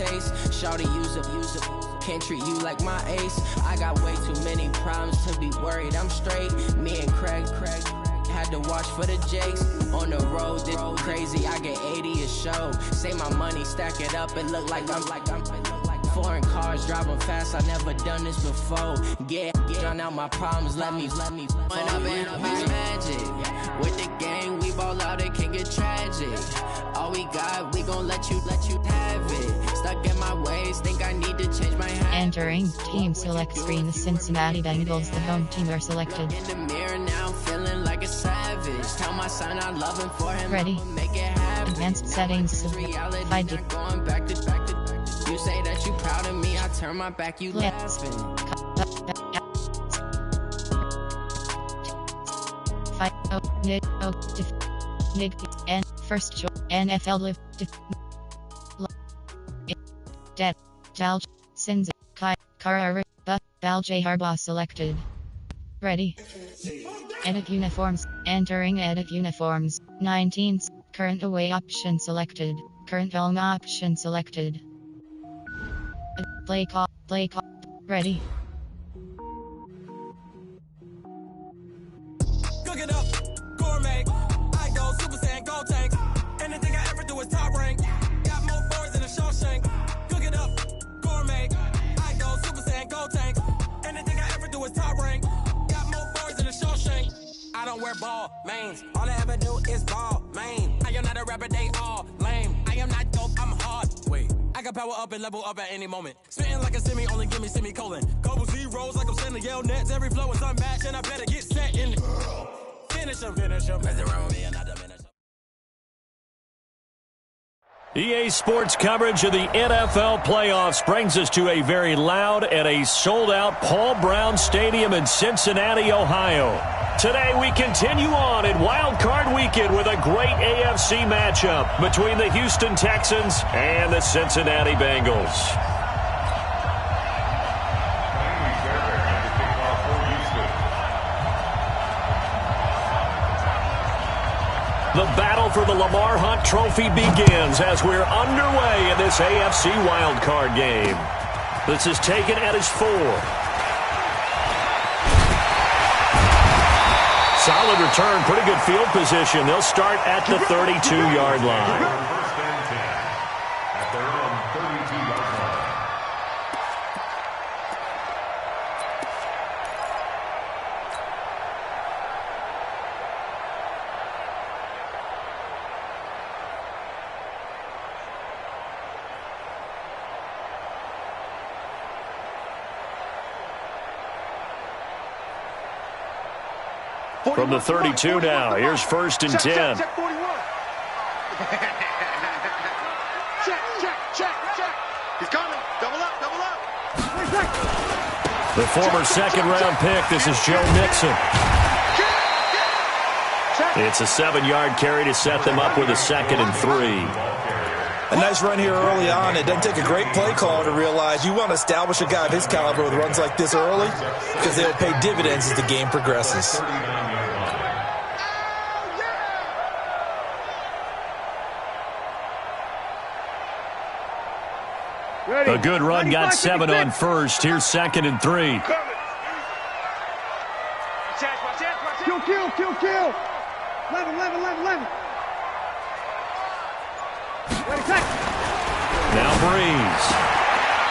taste. Shawty use it. Can't treat you like my ace. I got way too many problems to be worried. I'm straight. Me and Craig had to watch for the Jakes. On the road, this crazy. I get 80 a show. Say my money, stack it up. It look like I'm foreign cars driving fast. I never done this before. Get drown out my problems. Let me. When I've been magic with the gang, we ball out. It can get tragic. All we got, we gon' let you have it. Stuck in my ways, think I need to change my habits. Entering team select screen, the Cincinnati Bengals, the home team, are selected. In the mirror now, I'm feeling like a savage. Tell my son I love him for him. Ready. Make it happen. Advanced settings. Reality, going back to. You say that you proud of me, I turn my back, you laughing. And first show NFL live Dead Dalj Sins Kai Kara Balj Harbaugh selected. Ready. Edit uniforms. Entering edit uniforms. 19th. Current away option selected. Current home option selected. Play call. Ready. Cook it up, gourmet. I go Super Saiyan, gold tank. Anything I ever do is top rank. Got more boards than a Shawshank. Cook it up, gourmet. I go Super Saiyan, gold tank. Anything I ever do is top rank. Got more boards than a Shawshank. I don't wear ball mains. All I ever do is ball main. I am not a rapper, they all lame. I am not dope, I'm hard. Wait. I can power up and level up at any moment. Spitting like a semi, only give me semicolon. Couple zeros like I'm sending yell nets. Every flow is unmatched and I better get set in. Finish him. Mess around with me and I diminish him. EA Sports coverage of the NFL playoffs brings us to a very loud and a sold-out Paul Brown Stadium in Cincinnati, Ohio. Today we continue on in Wild Card Weekend with a great AFC matchup between the Houston Texans and the Cincinnati Bengals. The battle for the Lamar Hunt Trophy begins as we're underway in this AFC wildcard game. This is taken at his 4. Solid return, pretty good field position. They'll start at the 32-yard line. First and 10 at their own 32-yard line. From the 32 now, here's first and 10. Check. He's coming. Double up. The former second-round pick, this is Joe Mixon. It's a 7-yard carry to set them up with a 2nd and 3. A nice run here early on. It doesn't take a great play call to realize you want to establish a guy of his caliber with runs like this early because they'll pay dividends as the game progresses. A good run, got 7 on first. Here's 2nd and 3. Kill. 11. Now Breeze.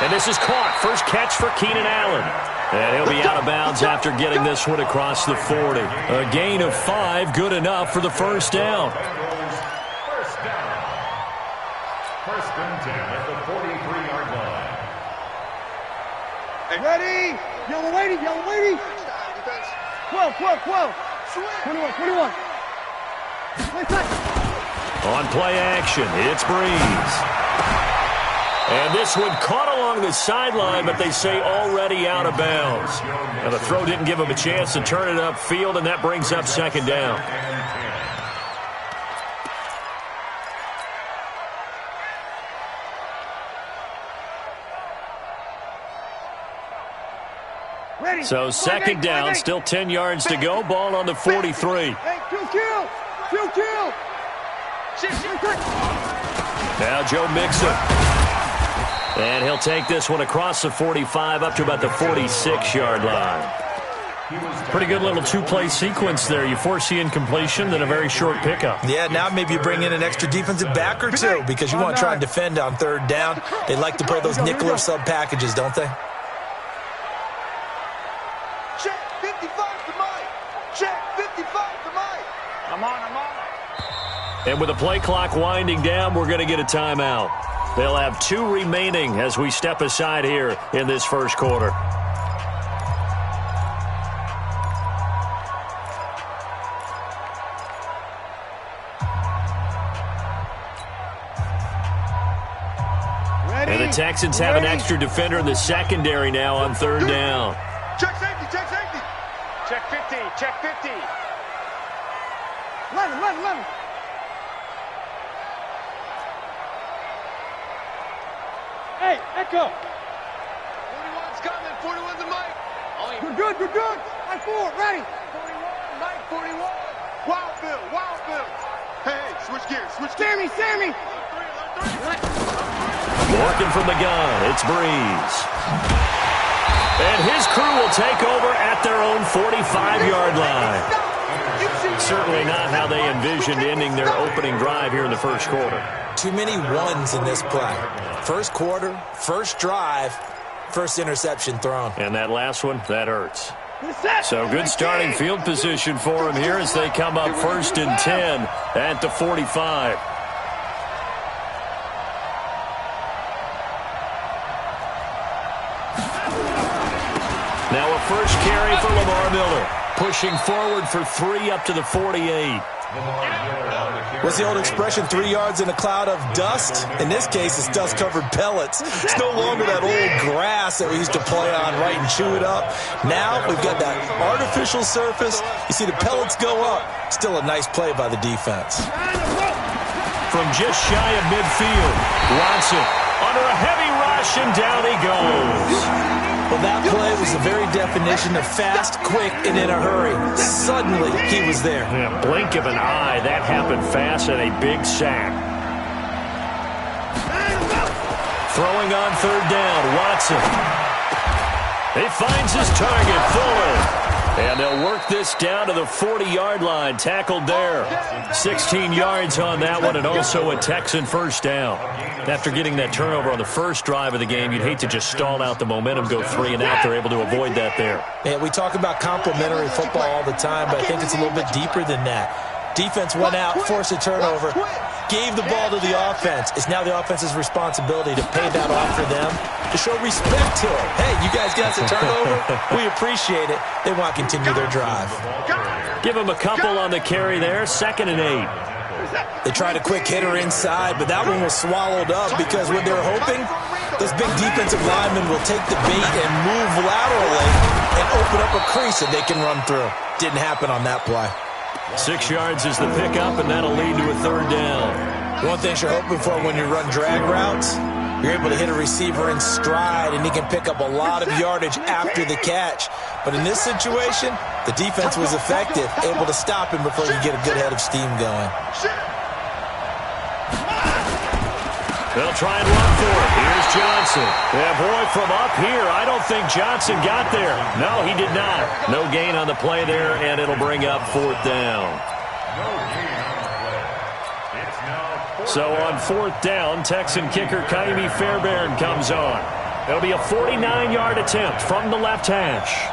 And this is caught. First catch for Keenan Allen. And he'll be out of bounds after getting this one across the 40. A gain of 5, good enough for the first down. First down. First and 10 at the 43-yard line. Ready. Yellow lady. 12. 21. On play action, it's Breeze. And this one caught along the sideline, but they say already out of bounds. Now the throw didn't give him a chance to turn it upfield, and that brings up 2nd down. So 2nd down, still 10 yards to go. Ball on the 43. Kill. Now Joe Mixon. He'll take this one across the 45 up to about the 46-yard line. Pretty good little two-play sequence there. You force the incompletion, then a very short pickup. Yeah, now maybe you bring in an extra defensive back or two because you want to try and defend on third down. They like to play those nickel or sub packages, don't they? Check 55 to Mike. Check 55 to Mike. I'm on. And with the play clock winding down, we're going to get a timeout. They'll have 2 remaining as we step aside here in this first quarter. And the Texans have an extra defender in the secondary now on third down. Check safety. Check 50. Check 50. 11. Hey, Echo. 41's coming. 41's a Mike. Good. Mike 4, ready. 41, Mike 41. Wild Bill. Hey, switch gears. Sammy. Working from the gun, it's Breeze. And his crew will take over at their own 45-yard line. Certainly not how they envisioned ending their opening drive here in the first quarter. Too many ones in this play. First quarter, first drive, first interception thrown. And that last one, that hurts. So good starting field position for him here as they come up 1st and 10 at the 45. Now a first carry for Lamar Miller. Pushing forward for 3 up to the 48. What's the old expression, 3 yards in a cloud of dust? In this case, it's dust-covered pellets. It's no longer that old grass that we used to play on, right, and chew it up. Now we've got that artificial surface. You see the pellets go up. Still a nice play by the defense. From just shy of midfield, Watson under a heavy rush, and down he goes. Well, that play was the very definition of fast, quick, and in a hurry. Suddenly, he was there. Yeah, blink of an eye, that happened fast, and a big sack. Throwing on third down, Watson. He finds his target, Fuller. And they'll work this down to the 40-yard line, tackled there. 16 yards on that one, and also a Texan first down. After getting that turnover on the first drive of the game, you'd hate to just stall out the momentum, go 3 and out. They're able to avoid that there. Yeah, we talk about complementary football all the time, but I think it's a little bit deeper than that. Defense went out, forced a turnover, gave the ball to the offense. It's now the offense's responsibility to pay that off for them, to show respect to them. Hey, you guys got the turnover. We appreciate it. They want to continue their drive. Give them a couple on the carry there, 2nd and 8. They tried a quick hitter inside, but that one was swallowed up because what they're hoping, those big defensive linemen will take the bait and move laterally and open up a crease that they can run through. Didn't happen on that play. 6 yards is the pickup, and that'll lead to a third down. One thing you're hoping for when you run drag routes, you're able to hit a receiver in stride, and he can pick up a lot of yardage after the catch. But in this situation, the defense was effective, able to stop him before you get a good head of steam going. They'll try and run for it. Here's Johnson. Yeah, boy, from up here, I don't think Johnson got there. No, he did not. No gain on the play there, and it'll bring up 4th down. So on 4th down, Texan kicker Kaimi Fairbairn comes on. It'll be a 49-yard attempt from the left hash.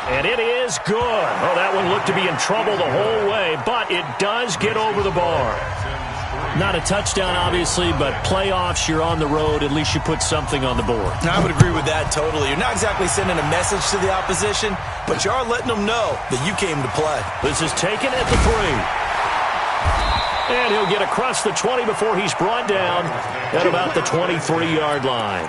And it is good. Oh, that one looked to be in trouble the whole way, but it does get over the bar. Not a touchdown, obviously, but playoffs, you're on the road. At least you put something on the board. I would agree with that totally. You're not exactly sending a message to the opposition, but you are letting them know that you came to play. This is taken at the 3. And he'll get across the 20 before he's brought down at about the 23-yard line.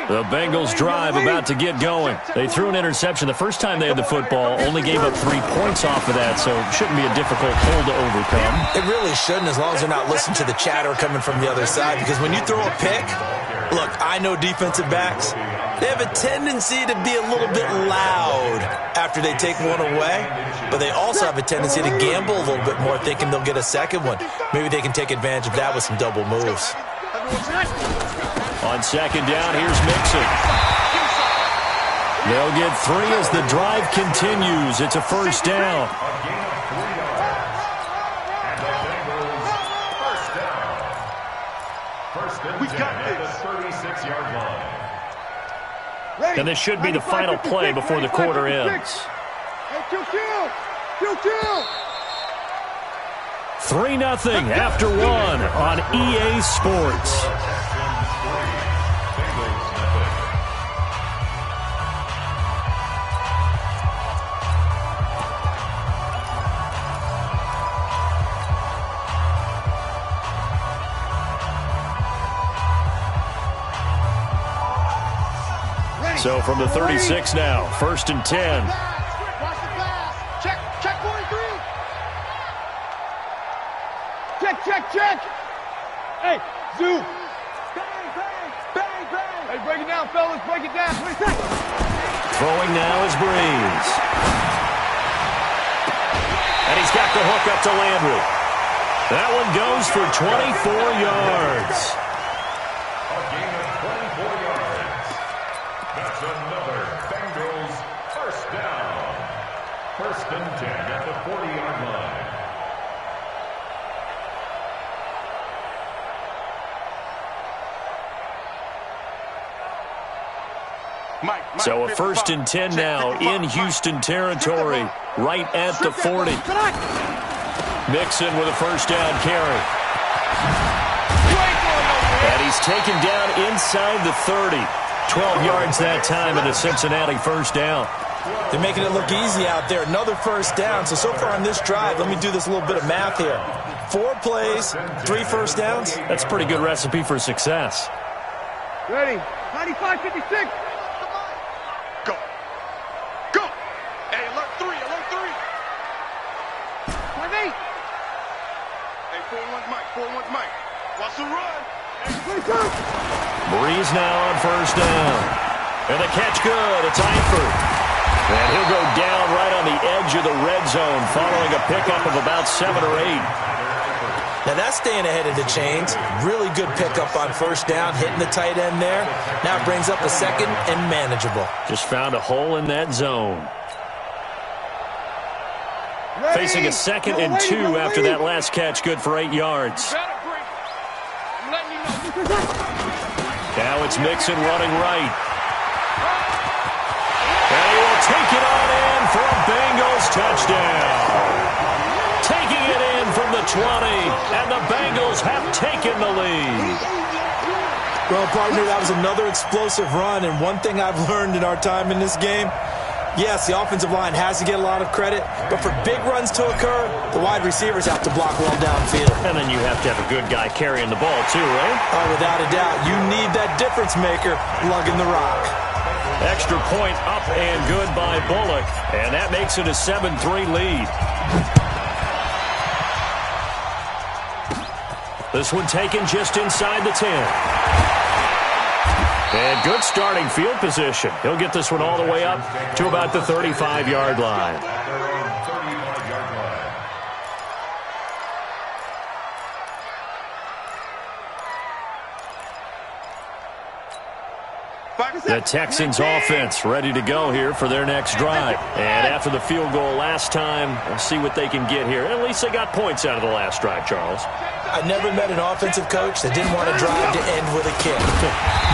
The Bengals drive about to get going. They threw an interception the first time they had the football, only gave up 3 points off of that, so shouldn't be a difficult hole to overcome. It really shouldn't, as long as they're not listening to the chatter coming from the other side, because when you throw a pick, Look, I know defensive backs. They have a tendency to be a little bit loud after they take one away, but they also have a tendency to gamble a little bit more, thinking they'll get a second one. Maybe they can take advantage of that with some double moves. On second down, here's Mixon. They'll get 3 as the drive continues. It's a first down. We got this. 36-yard line. And this should be the final play before the quarter ends. 3-0 after 1 on EA Sports. So from the 36 now, 1st and 10. Watch the pass. Check 43. Check. Hey, zoom. Bang. Hey, break it down, fellas. Break it down. Throwing now is Breeze. And he's got the hook up to Landry. That one goes for 24 yards. A gain of 24 yards. That's another Bengals first down. 1st and 10 at the 40-yard line. So a 1st and 10 now in Houston territory, right at the 40. Mixon with a first down carry. And he's taken down inside the 30. 12 yards that time and a Cincinnati first down. They're making it look easy out there. Another first down. So far on this drive, let me do this little bit of math here. 4 plays, 3 first downs. That's a pretty good recipe for success. Ready. 95-56. Go. Hey, alert 3. 5-8. Hey, 4-1 Mike. Watch the run. Breeze now on first down. And the catch good. It's Eifert. And he'll go down right on the edge of the red zone following a pickup of about 7 or 8. Now that's staying ahead of the chains. Really good pickup on first down, hitting the tight end there. Now it brings up a second and manageable. Just found a hole in that zone. Ready. Facing a 2nd and 2 after that last catch, good for 8 yards. Now it's Mixon running right. And he will take it on in for a Bengals touchdown. Taking it in from the 20, and the Bengals have taken the lead. Well, partner, that was another explosive run, and one thing I've learned in our time in this game, yes, the offensive line has to get a lot of credit, but for big runs to occur, the wide receivers have to block well downfield. And then you have to have a good guy carrying the ball too, right? Oh, without a doubt, you need that difference maker lugging the rock. Extra point up and good by Bullock, and that makes it a 7-3 lead. This one taken just inside the 10. And good starting field position. He'll get this one all the way up to about the 35-yard line. The Texans offense ready to go here for their next drive. And after the field goal last time, we'll see what they can get here. At least they got points out of the last drive, Charles. I never met an offensive coach that didn't want to drive to end with a kick.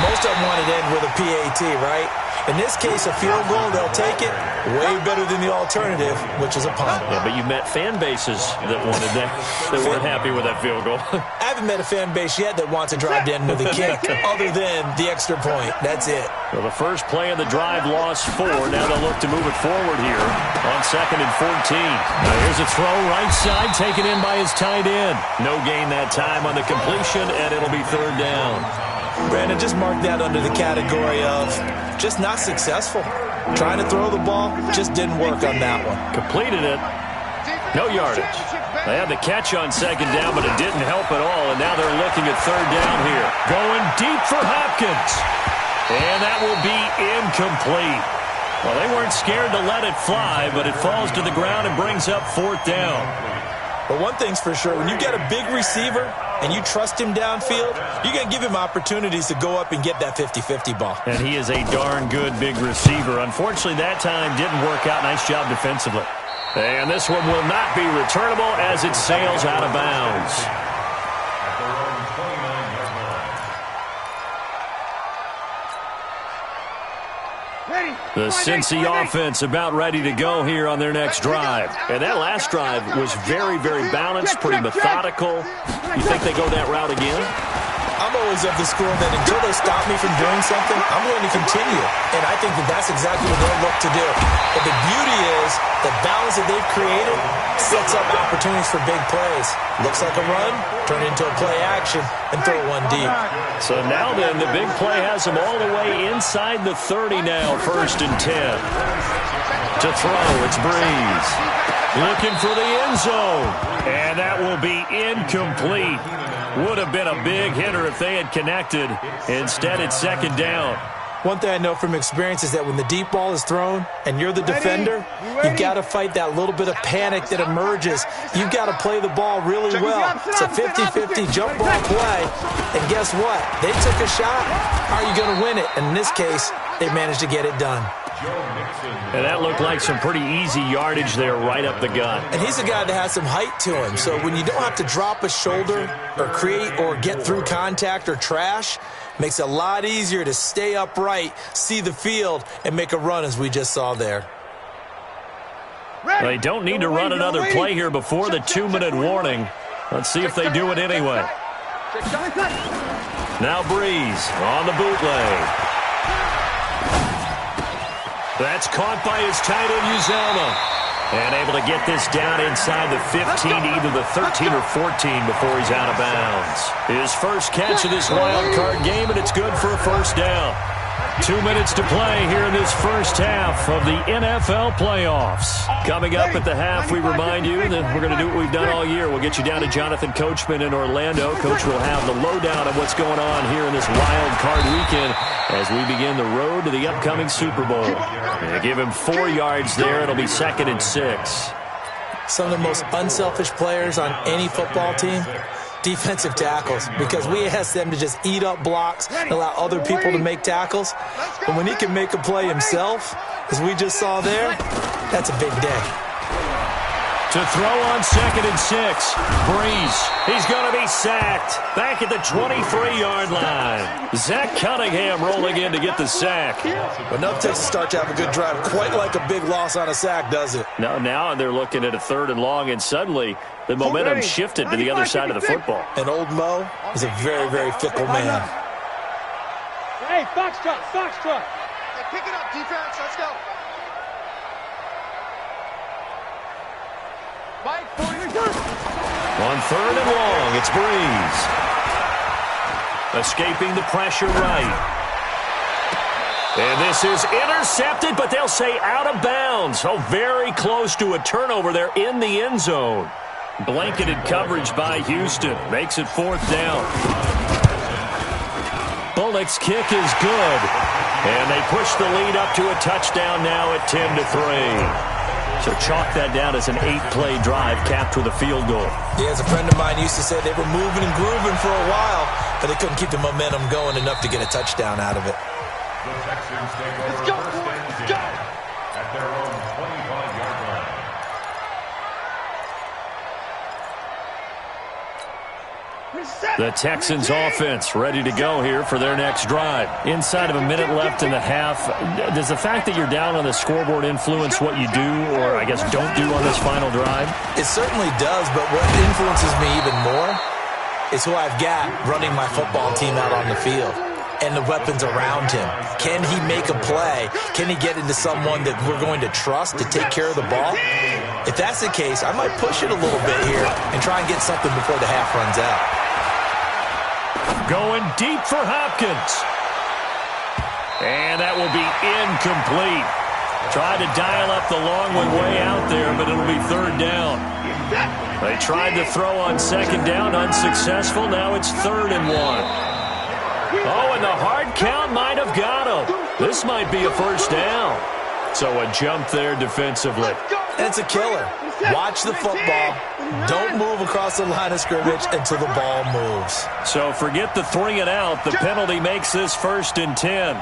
Most of them wanted to end with a PAT, right? In this case, a field goal, they'll take it. Way better than the alternative, which is a punt. Yeah, but you met fan bases that wanted that, that weren't happy with that field goal. I haven't met a fan base yet that wants to drive to end with a kick other than the extra point. That's it. Well, the first play of the drive lost 4. Now they'll look to move it forward here on 2nd and 14. Now here's a throw right side taken in by his tight end. No gain that time on the completion, and it'll be 3rd down. Brandon, just mark that under the category of just not successful. Trying to throw the ball just didn't work on that one. Completed it. No yardage. They had the catch on second down, but it didn't help at all, and now they're looking at third down here. Going deep for Hopkins. And that will be incomplete. Well, they weren't scared to let it fly, but it falls to the ground and brings up fourth down. But one thing's for sure, when you get a big receiver and you trust him downfield, you're going to give him opportunities to go up and get that 50-50 ball. And he is a darn good big receiver. Unfortunately, that time didn't work out. Nice job defensively. And this one will not be returnable as it sails out of bounds. The Cincy offense about ready to go here on their next drive. And that last drive was very, very balanced, pretty methodical. You think they go that route again? I'm always of the school that until they stop me from doing something, I'm going to continue. And I think that that's exactly what they'll look to do. But the beauty is the balance that they've created sets up opportunities for big plays. Looks like a run, turn into a play action, and throw one deep. So now then, the big play has them all the way inside the 30 now, 1st and 10. To throw, it's Breeze. Looking for the end zone. And that will be incomplete. Would have been a big hitter if they had connected. Instead, it's second down. One thing I know from experience is that when the deep ball is thrown and you're the defender, you've got to fight that little bit of panic that emerges. You've got to play the ball really well. It's a 50-50 jump ball play. And guess what? They took a shot. How are you going to win it? And in this case, they managed to get it done. And that looked like some pretty easy yardage there right up the gut. And he's a guy that has some height to him. So when you don't have to drop a shoulder or create or get through contact or trash, makes it a lot easier to stay upright, see the field, and make a run as we just saw there. They don't need to run another play here before the 2-minute warning. Let's see if they do it anyway. Now Breeze on the bootleg. That's caught by his tight end, Uzama. And able to get this down inside the 15, either the 13 or 14 before he's out of bounds. His first catch of this wild card game, and it's good for a first down. 2 minutes to play here in this first half of the NFL playoffs. Coming up at the half, we remind you that we're going to do what we've done all year. We'll get you down to Jonathan Coachman in Orlando. Coach will have the lowdown of what's going on here in this wild card weekend as we begin the road to the upcoming Super Bowl. Give him 4 yards there. It'll be 2nd and 6. Some of the most unselfish players on any football team, defensive tackles, because we ask them to just eat up blocks and allow other people to make tackles. But when he can make a play himself, as we just saw there, that's a big day. To throw on 2nd and 6, Breeze. He's going to be sacked back at the 23-yard line. Zach Cunningham rolling in to get the sack. But nothing takes a start to have a good drive, quite like a big loss on a sack, does it? Now they're looking at a 3rd and long, and suddenly the momentum shifted to the other side of the football. And old Mo is a very, very fickle man. Hey, foxtrot, foxtrot. Hey, pick it up, defense. Let's go. Mike, 40. On 3rd and long, it's Breeze. Escaping the pressure right. And this is intercepted, but they'll say out of bounds. So very close to a turnover there in the end zone. Blanketed coverage by Houston. Makes it 4th down. Bullock's kick is good. And they push the lead up to a touchdown now at 10-3. So chalk that down as an 8-play drive capped with a field goal. Yeah, as a friend of mine used to say, they were moving and grooving for a while, but they couldn't keep the momentum going enough to get a touchdown out of it. The Texans take over. Let's go, let's go. At their own 25-yard line. The Texans offense ready to go here for their next drive. Inside of a minute left in the half, does the fact that you're down on the scoreboard influence what you do, or I guess don't do on this final drive? It certainly does, but what influences me even more is who I've got running my football team out on the field and the weapons around him. Can he make a play? Can he get into someone that we're going to trust to take care of the ball? If that's the case, I might push it a little bit here and try and get something before the half runs out. Going deep for Hopkins. And that will be incomplete. Tried to dial up the long one way out there, but it'll be third down. They tried to throw on second down, unsuccessful. Now it's 3rd and 1. Oh, and the hard count might have got him. This might be a first down. So a jump there defensively. And it's a killer. Watch the football. Don't move across the line of scrimmage until the ball moves. So forget the 3 and out. The penalty makes this 1st and 10.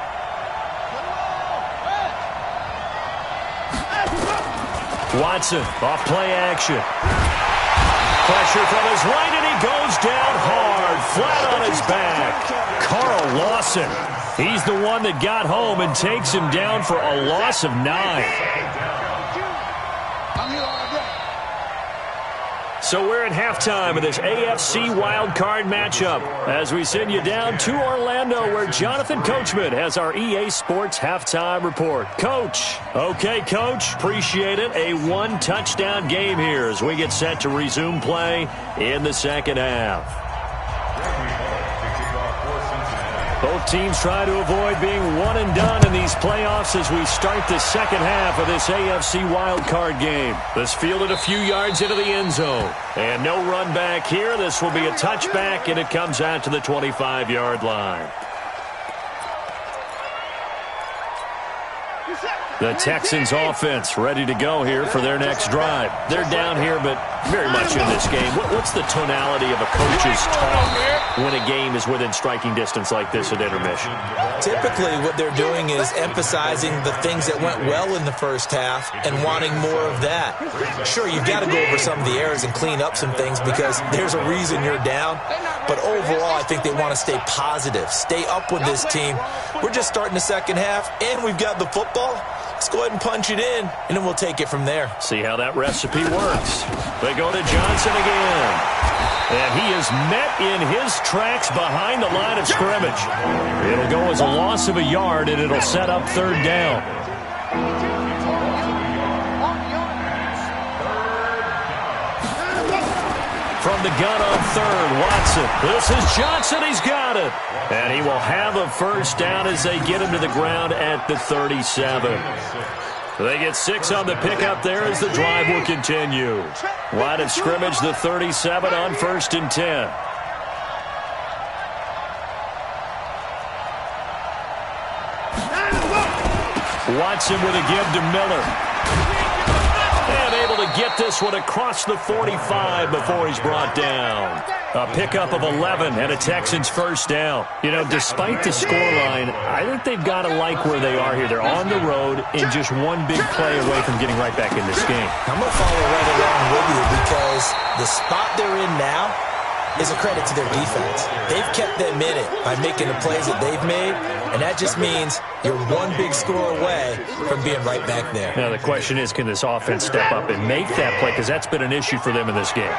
Watson off play action. Pressure from his right, and he goes down hard, flat on his back. Carl Lawson, he's the one that got home and takes him down for a loss of 9. So we're at halftime of this AFC wildcard matchup as we send you down to Orlando where Jonathan Coachman has our EA Sports halftime report. Coach. Okay, Coach. Appreciate it. A 1-touchdown game here as we get set to resume play in the second half. Both teams try to avoid being one and done in these playoffs as we start the second half of this AFC wildcard game. This fielded a few yards into the end zone. And no run back here. This will be a touchback, and it comes out to the 25-yard line. The Texans offense ready to go here for their next drive. They're down here, but very much in this game. What's the tonality of a coach's talk when a game is within striking distance like this at intermission? Typically, what they're doing is emphasizing the things that went well in the first half and wanting more of that. Sure, you've got to go over some of the errors and clean up some things because there's a reason you're down. But overall, I think they want to stay positive, stay up with this team. We're just starting the second half, and we've got the football. Let's go ahead and punch it in, and then we'll take it from there. See how that recipe works. They go to Johnson again. And he is met in his tracks behind the line of scrimmage. It'll go as a loss of a yard, and it'll set up 3rd down. From the gun on 3rd, Watson. This is Johnson. He's got it. And he will have a first down as they get him to the ground at the 37. They get 6 on the pickup there as the drive will continue. Line of scrimmage, the 37 on 1st and 10. Watson with a give to Miller. And able to get this one across the 45 before he's brought down. A pickup of 11 and a Texans first down. You know, despite the scoreline, I think they've got to like where they are here. They're on the road and just one big play away from getting right back in this game. I'm going to follow right along with you because the spot they're in now is a credit to their defense. They've kept them in it by making the plays that they've made, and that just means you're one big score away from being right back there. Now the question is, can this offense step up and make that play? Because that's been an issue for them in this game.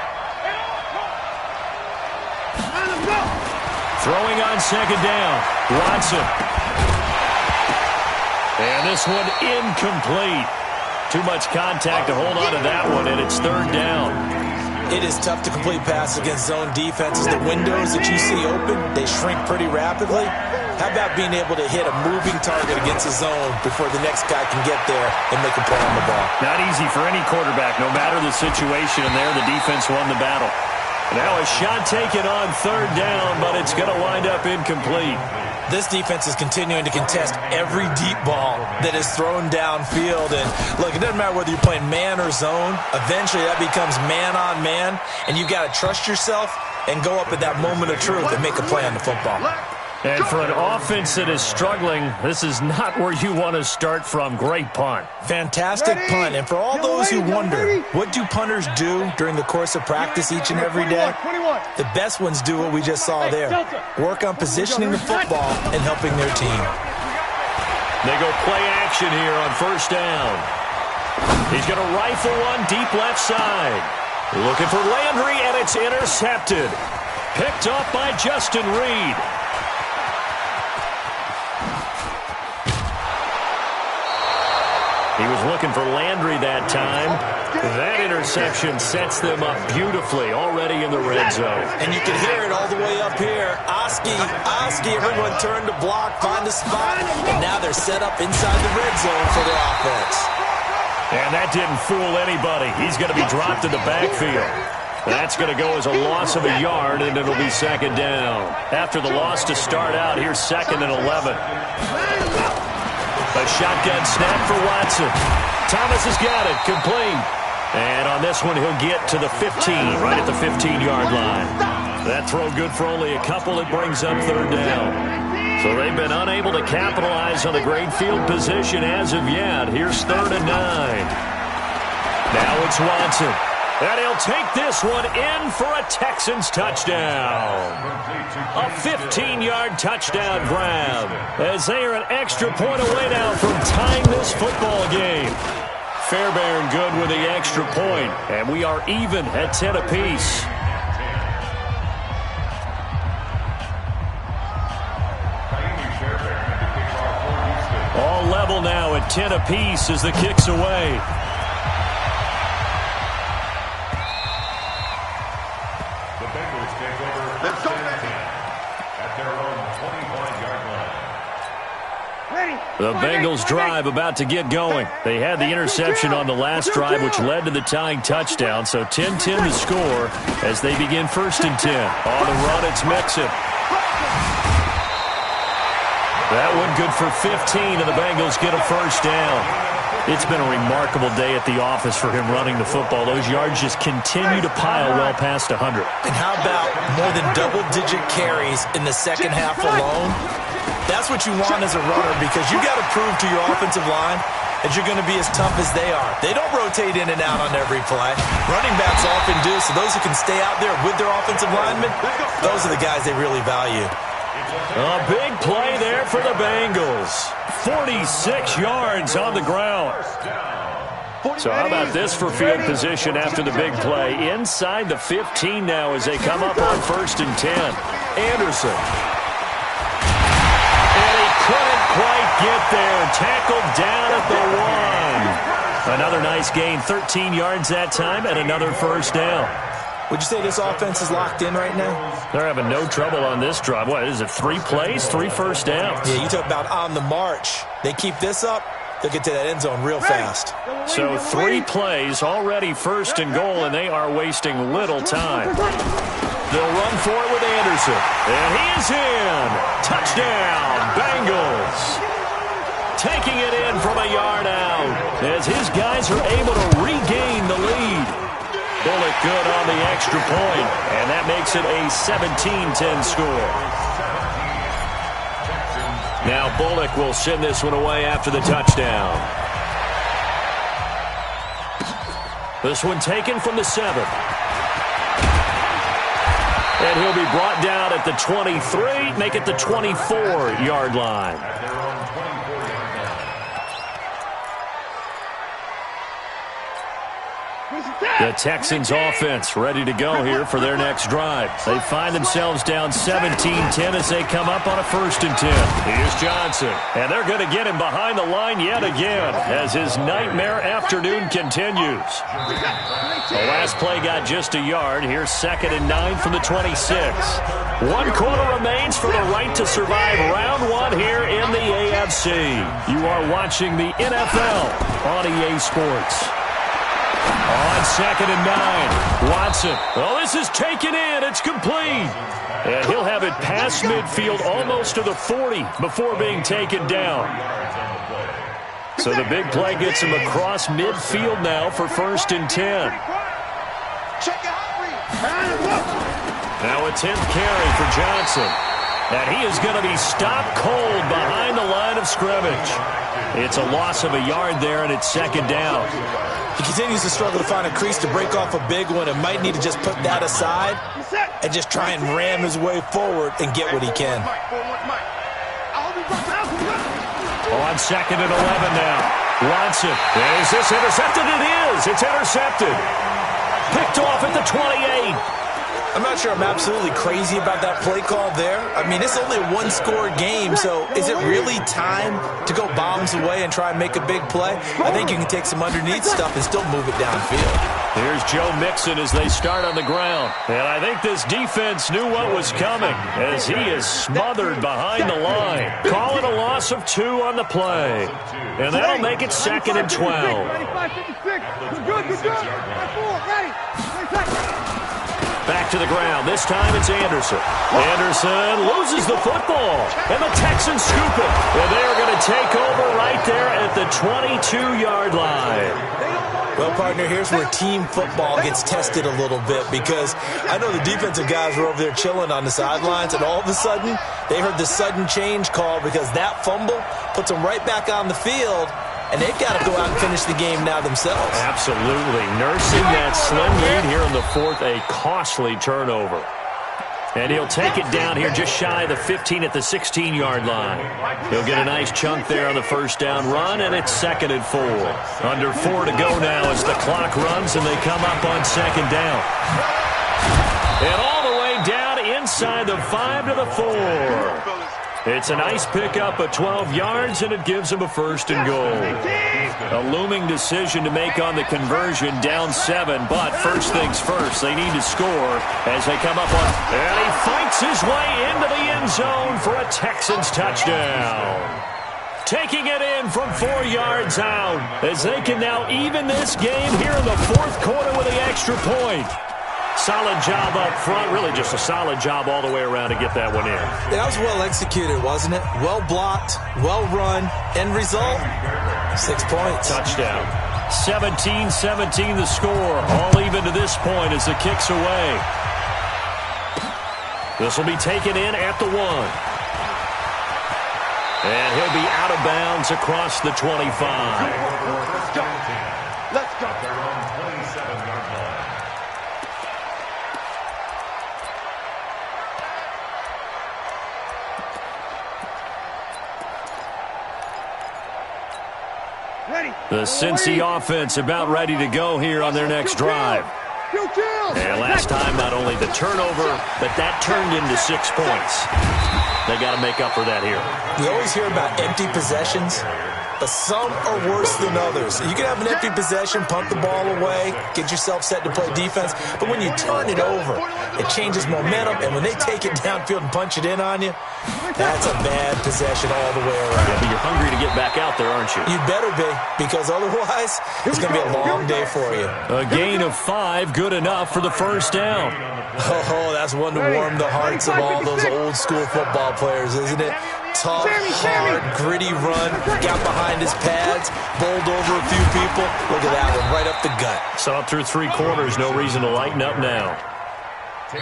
Throwing on second down, Watson. And this one incomplete. Too much contact to hold on to that one, and it's 3rd down. It is tough to complete passes against zone defenses. The windows that you see open, they shrink pretty rapidly. How about being able to hit a moving target against a zone before the next guy can get there and make a play on the ball? Not easy for any quarterback, no matter the situation, and there the defense won the battle. Now a shot taken on 3rd down, but it's going to wind up incomplete. This defense is continuing to contest every deep ball that is thrown downfield. And look, it doesn't matter whether you're playing man or zone. Eventually that becomes man on man, and you've got to trust yourself and go up at that moment of truth and make a play on the football. And for an offense that is struggling, this is not where you want to start from. Great punt. Fantastic punt. And for all those who wonder, what do punters do during the course of practice each and every day? The best ones do what we just saw there. Work on positioning the football and helping their team. They go play action here on 1st down. He's going to rifle one deep left side. Looking for Landry, and it's intercepted. Picked off by Justin Reed. He was looking for Landry that time. That interception sets them up beautifully already in the red zone. And you can hear it all the way up here. Oski, everyone turned to block, find a spot, and now they're set up inside the red zone for their offense. And that didn't fool anybody. He's going to be dropped in the backfield. That's going to go as a loss of a yard, and it'll be second down. After the loss to start out, here's 2nd and 11. A shotgun snap for Watson. Thomas has got it, complete. And on this one, he'll get to the 15, right at the 15-yard line. That throw good for only a couple. It brings up third down. So they've been unable to capitalize on the great field position as of yet. Here's 3rd and 9. Now it's Watson. And he'll take this one in for a Texans touchdown. A 15-yard touchdown grab, as they are an extra point away now from tying this football game. Fairbairn good with the extra point, and we are even at 10 apiece. All level now at 10 apiece as the kick's away. The Bengals take over first and 10 at their own 25-yard line. The Bengals drive about to get going. They had the interception on the last drive, which led to the tying touchdown. So 10-10 to score as they begin 1st and 10. On the run, it's Mixon. That one good for 15, and the Bengals get a first down. It's been a remarkable day at the office for him running the football. Those yards just continue to pile well past 100. And how about more than double-digit carries in the second half alone? That's what you want as a runner, because you got to prove to your offensive line that you're going to be as tough as they are. They don't rotate in and out on every play. Running backs often do, so those who can stay out there with their offensive linemen, those are the guys they really value. A big play there for the Bengals. 46 yards on the ground. So how about this for field position after the big play? Inside the 15 now as they come up on 1st and 10. Anderson. And he couldn't quite get there. Tackled down at the 1. Another nice gain, 13 yards that time, and another first down. Would you say this offense is locked in right now? They're having no trouble on this drive. What is it, 3 plays, 3 first downs? Yeah, you talk about on the march. They keep this up, they'll get to that end zone real fast. So 3 plays, already 1st and goal, and they are wasting little time. They'll run for it with Anderson. And he is in. Touchdown, Bengals. Taking it in from a yard out as his guys are able to regain the lead. Bullock good on the extra point, and that makes it a 17-10 score. Now Bullock will send this one away after the touchdown. This one taken from the 7. And he'll be brought down at the 23, make it the 24-yard line. The Texans offense ready to go here for their next drive. They find themselves down 17-10 as they come up on a 1st and 10. Here's Johnson. And they're going to get him behind the line yet again as his nightmare afternoon continues. The last play got just a yard. Here's 2nd and 9 from the 26. 1 quarter remains for the right to survive round 1 here in the AFC. You are watching the NFL on EA Sports. On 2nd and 9, Watson. Oh, this is taken in. It's complete. And he'll have it past midfield almost to the 40 before being taken down. So the big play gets him across midfield now for 1st and 10. Now a 10th carry for Johnson. And he is going to be stopped cold behind the line of scrimmage. It's a loss of a yard there, and it's 2nd down. He continues to struggle to find a crease to break off a big one and might need to just put that aside and just try and ram his way forward and get what he can. On 2nd and 11 now. Watson. Is this intercepted? It is. It's intercepted. Picked off at the 28. I'm not sure I'm absolutely crazy about that play call there. I mean, it's only a one-score game, so is it really time to go bombs away and try and make a big play? I think you can take some underneath stuff and still move it downfield. Here's Joe Mixon as they start on the ground. And I think this defense knew what was coming as he is smothered behind the line. Call it a loss of 2 on the play. And that'll make it 2nd and 12. Back to the ground. This time it's Anderson. Anderson loses the football. And the Texans scoop it. And they are going to take over right there at the 22-yard line. Well, partner, here's where team football gets tested a little bit because I know the defensive guys were over there chilling on the sidelines, and all of a sudden they heard the sudden change call because that fumble puts them right back on the field, and they've got to go out and finish the game now themselves. Absolutely. Nursing that slim lead here in the 4th, a costly turnover. And he'll take it down here just shy of the 15 at the 16-yard line. He'll get a nice chunk there on the first down run, and it's 2nd and 4. Under 4 to go now as the clock runs, and they come up on 2nd down. And all the way down inside the 5 to the 4. It's a nice pickup of 12 yards, and it gives them a 1st and goal. A looming decision to make on the conversion, down 7, but first things first, they need to score as they come up on, and he fights his way into the end zone for a Texans touchdown. Taking it in from 4 yards out as they can now even this game here in the 4th quarter with the extra point. Solid job up front, really just a solid job all the way around to get that one in. That was well executed, wasn't it? Well blocked, well run, end result, 6 points. Touchdown. 17-17 the score, all even to this point as the kick's away. This will be taken in at the 1. And he'll be out of bounds across the 25. Let's go. Let's go. The Cincy offense about ready to go here on their next drive. And last time, not only the turnover, but that turned into 6 points. They got to make up for that here. We always hear about empty possessions, but some are worse than others. You can have an empty possession, punt the ball away, get yourself set to play defense, but when you turn it over, it changes momentum, and when they take it downfield and punch it in on you, that's a bad possession all the way around. Yeah, but you're hungry to get back out there, aren't you? You better be, because otherwise, it's going to be a long day for you. A gain of 5, good enough for the first down. Oh, that's one to warm the hearts of all those old school football players, isn't it? Tough, hard, gritty run, got behind his pads, bowled over a few people. Look at that one, right up the gut. Saw it through 3 quarters, no reason to lighten up now.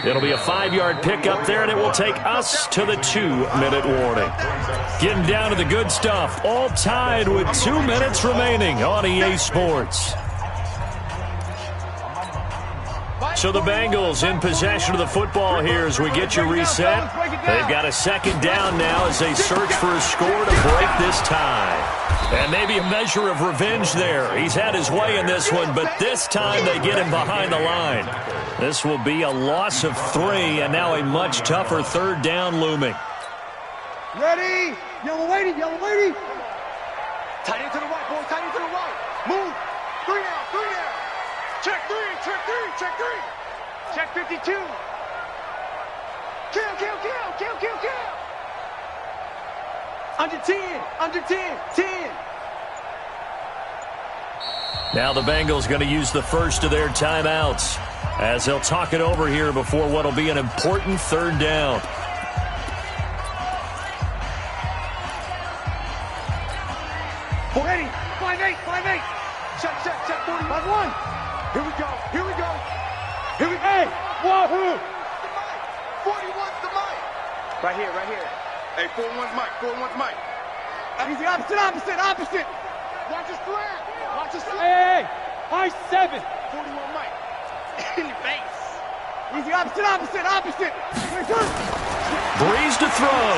It'll be a 5-yard pickup there, and it will take us to the 2-minute warning. Getting down to the good stuff, all tied with 2 minutes remaining on EA Sports. So the Bengals in possession of the football here as we get you reset. They've got a 2nd down now as they search for a score to break this tie. And maybe a measure of revenge there. He's had his way in this one, but this time they get him behind the line. This will be a loss of 3, and now a much tougher 3rd down looming. Ready? Yellow lady, yellow lady. Tight end to the right, boy, tight end to the right. Move. 3 now, 3 now. Check 3, check 3, check 3. Check 52. Kill, kill, kill, kill, kill, kill. Under 10, under 10, 10. Now the Bengals going to use the first of their timeouts as they'll talk it over here before what will be an important 3rd down. Ready, 5-8, 5-8. Check, check, check, 40, 5-1. Here we go, here we go. Here we go. Hey, wahoo. The mic. 41's the mic. Right here, right here. Hey, 41's mic, 41's mic. Easy, opposite, opposite, opposite. Watch his flat. Watch his flat. Hey, high 7. 41 mic. In your face. Easy, opposite, opposite, opposite. Breeze to throw.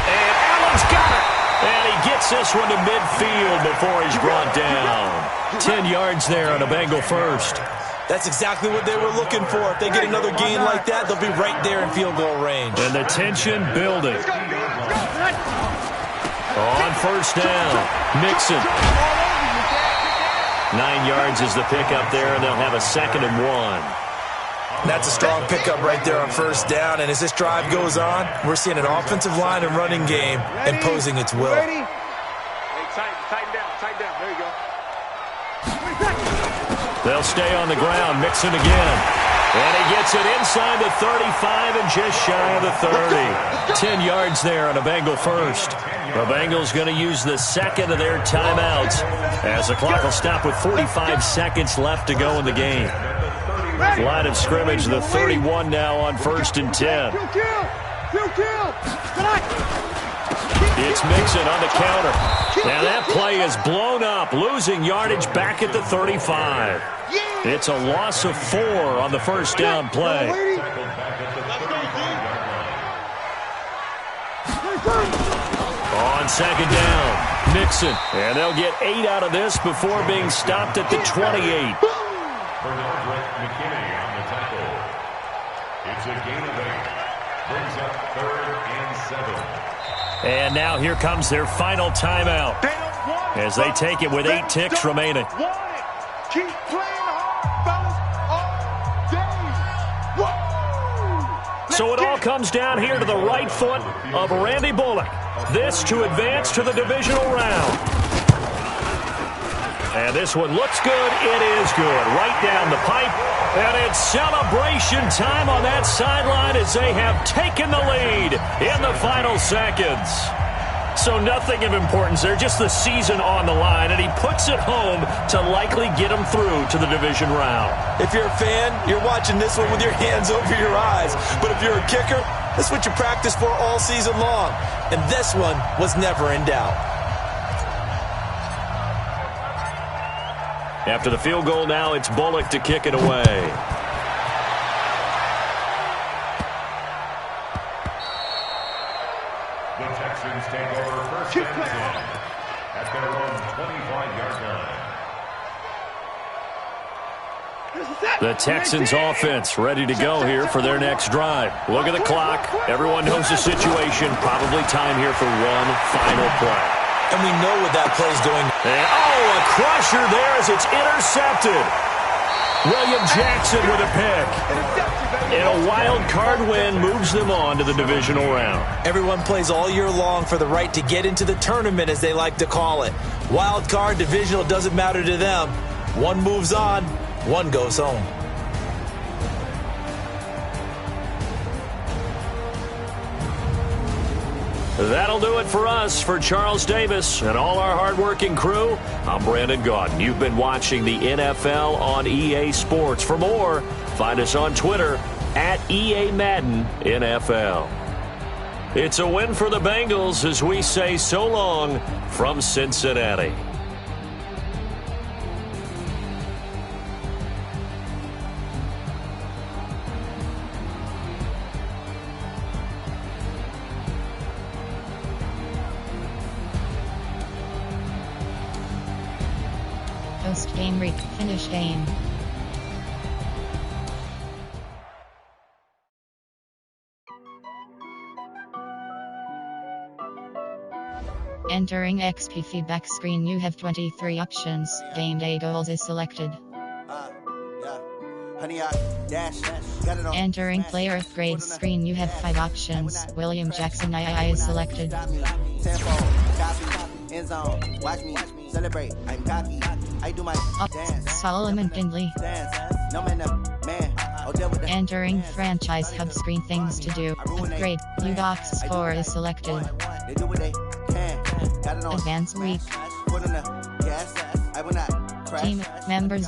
And Allen's got it. And he gets this one to midfield before he's brought down. 10 yards there on a Bengal first. That's exactly what they were looking for. If they get another gain like that, they'll be right there in field goal range. And the tension building. On first down, Mixon. 9 yards is the pickup there, and they'll have a 2nd and 1. That's a strong pickup right there on first down. And as this drive goes on, we're seeing an offensive line and running game imposing its will. Hey, tighten down. There you go. They'll stay on the ground. Mixon again. And he gets it inside the 35 and just shy of the 30. 10 yards there on a Bengal first. The Bengals going to use the 2nd of their timeouts as the clock will stop with 45 seconds left to go in the game. Line of scrimmage, the 31 now on 1st and 10. It's Mixon on the counter. Now that play is blown up, losing yardage back at the 35. It's a loss of 4 on the first down play. On 2nd down, Mixon. And they'll get 8 out of this before being stopped at the 28. It's a gain of 8. Brings up 3rd and 7. And now here comes their final timeout as they take it with 8 ticks remaining. Keep playing hard, fellas, all day. So it all comes down here to the right foot of Randy Bullock. This to advance to the divisional round. And this one looks good. It is good. Right down the pipe. And it's celebration time on that sideline as they have taken the lead in the final seconds. So nothing of importance there, just the season on the line, and he puts it home to likely get them through to the division round. If you're a fan, you're watching this one with your hands over your eyes. But if you're a kicker, that's what you practice for all season long. And this one was never in doubt. After the field goal now, it's Bullock to kick it away. The Texans take over 1st and 10 at their own 25-yard line. The Texans offense ready to go here for their next drive. Look at the clock. Everyone knows the situation. Probably time here for one final play. And we know what that play is doing. And, a crusher there as it's intercepted. William Jackson with a pick. And a wild card win moves them on to the divisional round. Everyone plays all year long for the right to get into the tournament, as they like to call it. Wild card, divisional, doesn't matter to them. One moves on, one goes home. That'll do it for us. For Charles Davis and all our hardworking crew, I'm Brandon Gaudin. You've been watching the NFL on EA Sports. For more, find us on Twitter at EA Madden NFL. It's a win for the Bengals as we say so long from Cincinnati. Post-game finish game. Entering XP feedback screen, you have 23 options. Game day goals is selected. Entering player upgrades screen, you have 5 options. William Jackson II is selected. Solomon Findley. Entering franchise hub screen, things to do. Upgrade, U-Docs score is selected. Advance week. Team members.